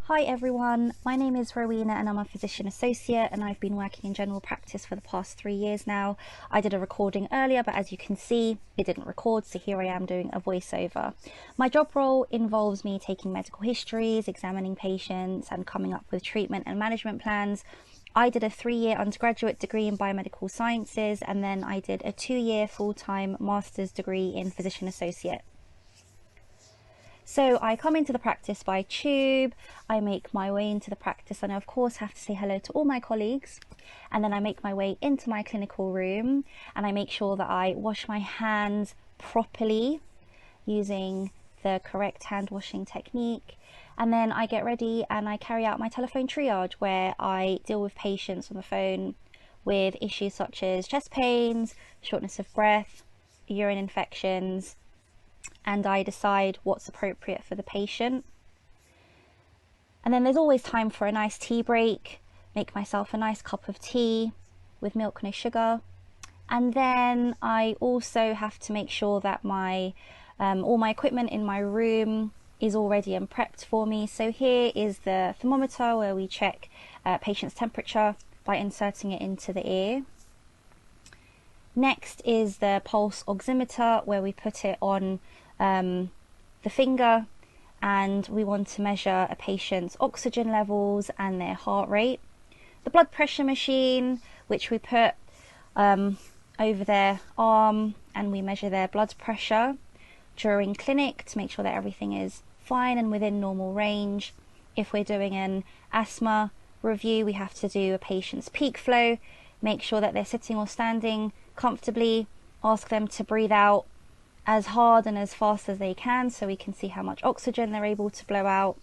Hi everyone, my name is Rowena and I'm a physician associate and I've been working in general practice for the past 3 years now. I did a recording earlier, but as you can see, it didn't record, so here I am doing a voiceover. My job role involves me taking medical histories, examining patients and coming up with treatment and management plans. I did a 3-year undergraduate degree in biomedical sciences and then I did a 2-year full-time master's degree in physician associate. So I come into the practice by tube, I make my way into the practice and I of course have to say hello to all my colleagues, and then I make my way into my clinical room and I make sure that I wash my hands properly using the correct hand washing technique, and then I get ready and I carry out my telephone triage where I deal with patients on the phone with issues such as chest pains, shortness of breath, urine infections, and I decide what's appropriate for the patient. And then there's always time for a nice tea break, make myself a nice cup of tea with milk, no sugar. And then I also have to make sure that all my equipment in my room is all ready and prepped for me. So here is the thermometer where we check patient's temperature by inserting it into the ear. Next is the pulse oximeter where we put it on the finger and we want to measure a patient's oxygen levels and their heart rate. The blood pressure machine, which we put over their arm, and we measure their blood pressure during clinic to make sure that everything is fine and within normal range. If we're doing an asthma review, we have to do a patient's peak flow, make sure that they're sitting or standing comfortably, ask them to breathe out as hard and as fast as they can so we can see how much oxygen they're able to blow out.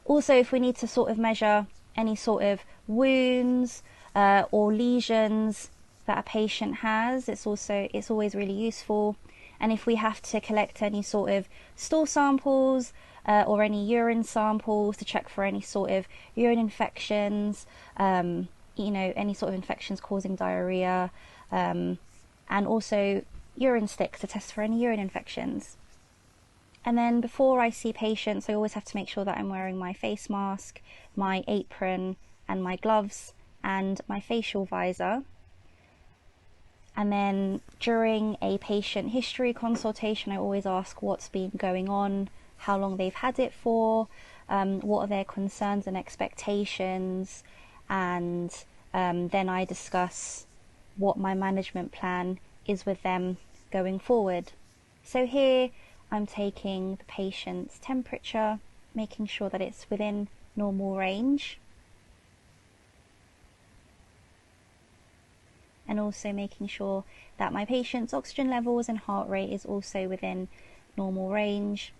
Also, if we need to sort of measure any sort of wounds or lesions that a patient has, it's always really useful. And if we have to collect any sort of stool samples or any urine samples to check for any sort of urine infections, any sort of infections causing diarrhea, and also urine sticks to test for any urine infections. And then before I see patients, I always have to make sure that I'm wearing my face mask, my apron and my gloves and my facial visor. And then during a patient history consultation, I always ask what's been going on, how long they've had it for, what are their concerns and expectations, and then I discuss what my management plan is with them going forward. So here I'm taking the patient's temperature, making sure that it's within normal range, and also making sure that my patient's oxygen levels and heart rate is also within normal range.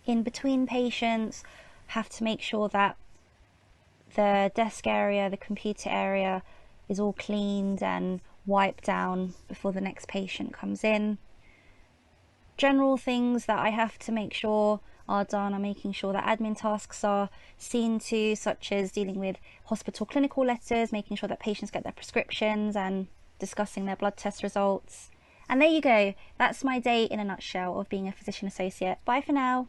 In between patients, have to make sure that the desk area, the computer area is all cleaned and wiped down before the next patient comes in. General things that I have to make sure are done are making sure that admin tasks are seen to, such as dealing with hospital clinical letters, making sure that patients get their prescriptions and discussing their blood test results. And there you go, that's my day in a nutshell of being a physician associate. Bye for now.